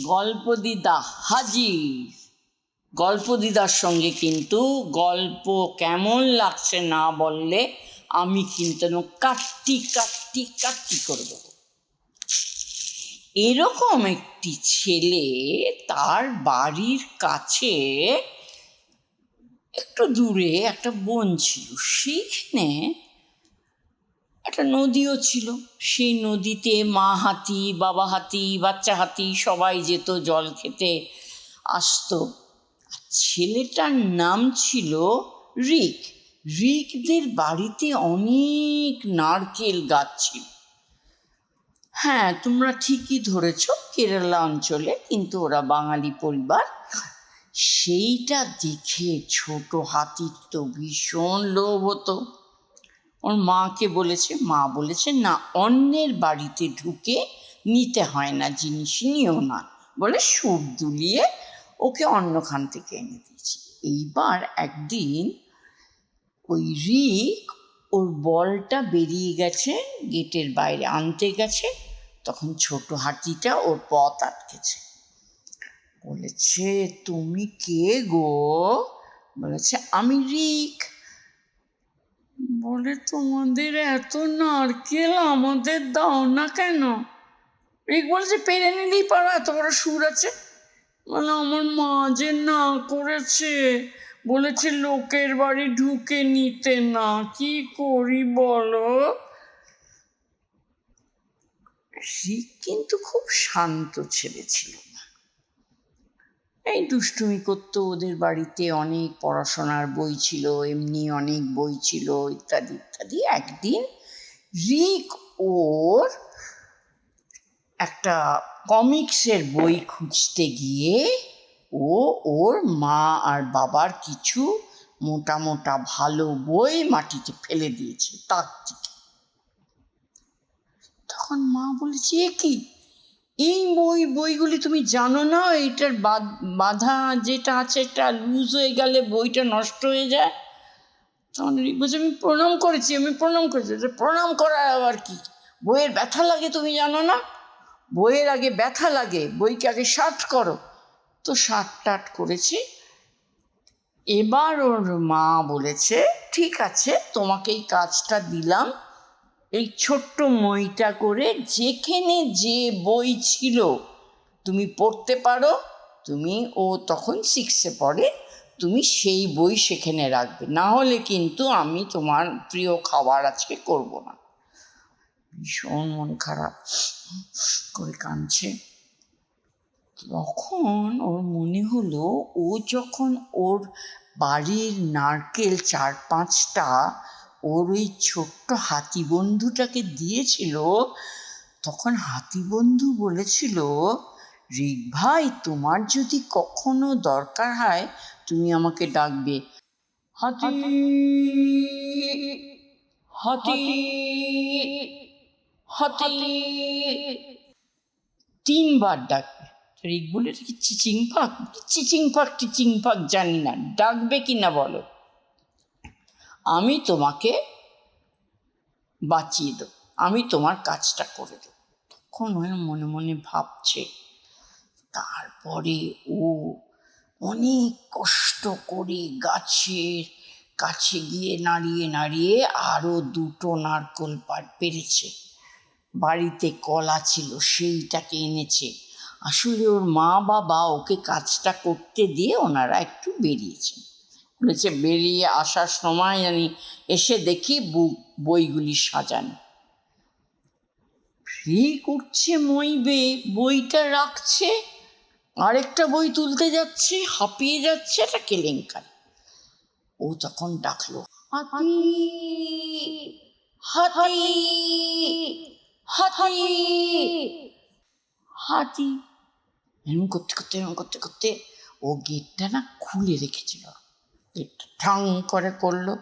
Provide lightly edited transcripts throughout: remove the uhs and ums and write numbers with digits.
গল্পদিদা হাজির। গল্পদিদার সঙ্গে কিন্তু গল্প কেমন লাগছে না বললে আমি কিন্তু কাট্টি করে দেবো। এরকম একটি ছেলে, তার বাড়ির কাছে একটু দূরে একটা বন ছিল, সেইখানে একটা নদীও ছিল। সেই নদীতে মা হাতি, বাবা হাতি, বাচ্চা হাতি সবাই যেত জল খেতে আসতো। ছেলেটার নাম ছিল রিক। রিকদের বাড়িতে অনেক নারকেল গাছ ছিল। হ্যাঁ, তোমরা ঠিকই ধরেছ, কেরালা অঞ্চলে, কিন্তু ওরা বাঙালি পরিবার। সেইটা দেখে ছোট হাতির তো ভীষণ লোভ হতো। ওর মাকে বলেছে, মা বলেছে না, অন্যের বাড়িতে ঢুকে নিতে হয় না, জিনিস নিও না বলে সুর দুলিয়ে ওকে অন্যখান থেকে এনে দিয়েছি। এইবার একদিন ওই রিক ওর বলটা বেরিয়ে গেছে, গেটের বাইরে আনতে গেছে, তখন ছোট হাতিটা ওর পথ আটকেছে। বলেছে, তুমি কে গো? বলেছে, আমি রিক। বলে, তোমাদের এত নারকেল আমাদের দাও না কেন? রিক বলেছে, পেরে নিলেই পারো, এত বড় সুর আছে। বলে, আমার মা যে না করেছে, বলেছে লোকের বাড়ি ঢুকে নিতে না, কি করি বলো? রিক কিন্তু খুব শান্ত ছেলে ছিল না, এই দুষ্টুমি করতো। ওদের বাড়িতে অনেক পড়াশোনার বই ছিল, এমনি অনেক বই ছিল, ইত্যাদি ইত্যাদি। একদিন রিক ওর একটা কমিক্সের বই খুঁজতে গিয়ে ওর মা আর বাবার কিছু মোটা মোটা ভালো বই মাটিতে ফেলে দিয়েছে তার থেকে। তখন মা বলেছে, এ কি, এই বইগুলি তুমি জানো না, এইটার বাঁধা যেটা আছে এটা লুজ হয়ে গেলে বইটা নষ্ট হয়ে যায়। তখন রিক বলছে, আমি প্রণাম করেছি। প্রণাম করা আবার কি? বইয়ের ব্যথা লাগে তুমি জানো না? বইয়ের আগে ব্যথা লাগে, বইকে আগে শার্ট করো। তো শার্ট টাট করেছি। এবার ওর মা বলেছে, ঠিক আছে, তোমাকে এই কাজটা দিলাম, এই ছোট্ট মইটা করে যেখানে যে বই ছিল তুমি পড়তে পারো, ও তখন 6-এ পড়ে, তুমি সেই বই সেখানে রাখবে, না হলে কিন্তু আমি তোমার প্রিয় খাবার আজকে করব না। ভীষণ মন খারাপ করে কাঁদছে। তখন ওর মনে হলো, ও যখন ওর বাড়ির নারকেল 4-5টা ওর ওই ছোট্ট হাতি বন্ধুটাকে দিয়েছিল, তখন হাতি বন্ধু বলেছিল, রিক ভাই, তোমার যদি কখনো দরকার হয় তুমি আমাকে ডাকবে, হাতি হাতি হাতি, 3বার ডাকবে। রিক বলে, কি চিচিং ফাঁক জানি না, ডাকবে কি না বলো, আমি তোমাকে বাঁচিয়ে দেবো, আমি তোমার কাজটা করে দেবো। তখন মনে মনে ভাবছে। তারপরে ও অনেক কষ্ট করে গাছের কাছে গিয়ে নাড়িয়ে নাড়িয়ে আরও 2টো নারকেল পেরেছে। বাড়িতে কলা ছিল, সেইটাকে এনেছে। আসলে ওর মা বাবা ওকে কাজটা করতে দিয়ে ওনারা একটু বেরিয়েছেন। বলেছে, বেরিয়ে আসার সময় আমি এসে দেখি বইগুলি সাজানো। রিক উঠছে মই বেয়ে, বইটা রাখছে, আরেকটা বই তুলতে যাচ্ছে, হাঁপিয়ে যাচ্ছে, একটা কেলেঙ্কারি। ও তখন ডাকলো, হাতি হাতি হাতি হাতি। এরকম করতে করতে ও গেটটা না খুলে রেখেছিল। গেটটা ঠাং করে করলো,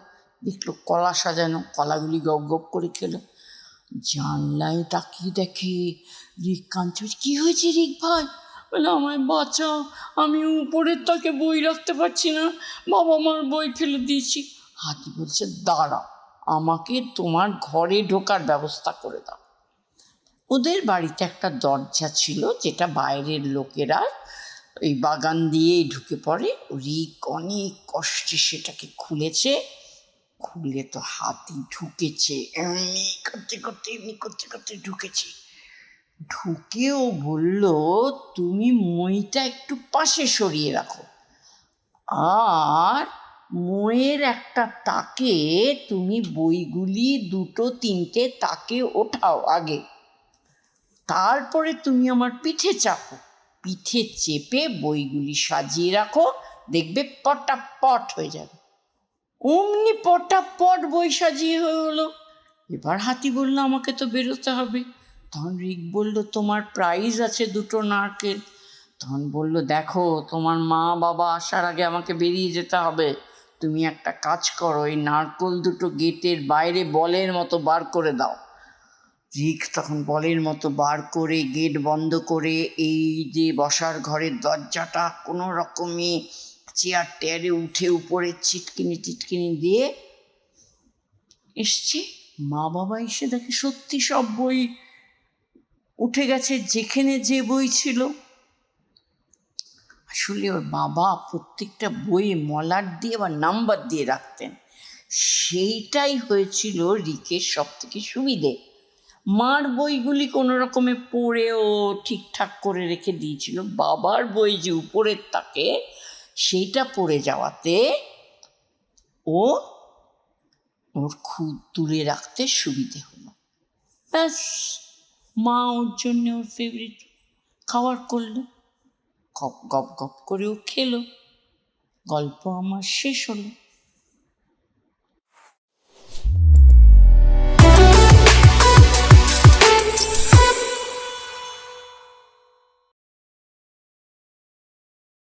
দেখলো কলা সাজানো, কলাগুলি গপ গপ করে খেলো। জানলায় তাকিয়ে দেখে রিক কাঁদছে। কি হয়েছে রিক ভাই? বলে, আমায় বাঁচাও, আমি উপরের তাকে বই রাখতে পারছি না, বাবা মার বই ফেলে দিয়েছি। হাতি বলছে, দাঁড়াও, আমাকে তোমার ঘরে ঢোকার ব্যবস্থা করে দাও। ওদের বাড়িতে একটা দরজা ছিল, যেটা বাইরের লোকেরা এই বাগান দিয়েই ঢুকে পড়ে। রিক অনেক কষ্টে সেটাকে খুলেছে। খুলে তো হাতি ঢুকেছে, এমনি করতে করতে ঢুকেছে। ঢুকেও বলল, তুমি মইটা একটু পাশে সরিয়ে রাখো, আর মইয়ের একটা তাকে তুমি বইগুলি 2-3টে তাকে ওঠাও আগে, তারপরে তুমি আমার পিঠে চাপো, পিঠে চেপে বইগুলি সাজিয়ে রাখো, দেখবে পটাপট হয়ে যাবে। অমনি পটাপট বই সাজিয়ে হয়ে হলো। এবার হাতি বলল, আমাকে তো বেরোতে হবে। তখন রিক বলল, তোমার প্রাইজ আছে 2টো নারকেল। তখন বলল, দেখো, তোমার মা বাবা আসার আগে আমাকে বেরিয়ে যেতে হবে। তুমি একটা কাজ করো, এই নারকেল 2টো গেটের বাইরে বলের মতো বার করে দাও। রিক তখন বলের মতো বার করে গেট বন্ধ করে এই যে বসার ঘরের দরজাটা কোনো রকমে চেয়ার টেয়ারে উঠে উপরে টিটকিনি দিয়ে এসছে। মা বাবা এসে দেখে সত্যি সব বই উঠে গেছে, যেখানে যে বই ছিল। আসলে ওর বাবা প্রত্যেকটা বইয়ে মলাট দিয়ে বা নাম্বার দিয়ে রাখতেন। সেইটাই হয়েছিল রিকের সব থেকে সুবিধে। মার বইগুলি কোনো রকমে পড়েও ঠিকঠাক করে রেখে দিয়েছিল, বাবার বই যে উপরের তাকে সেইটা পড়ে যাওয়াতে ওর খুব তুলে রাখতে সুবিধে হলো। ব্যাস, মা ওর জন্যে ওর ফেভারিট খাবার করলো, গপ গপ গপ করে ও খেলো। গল্প আমার শেষ হলো।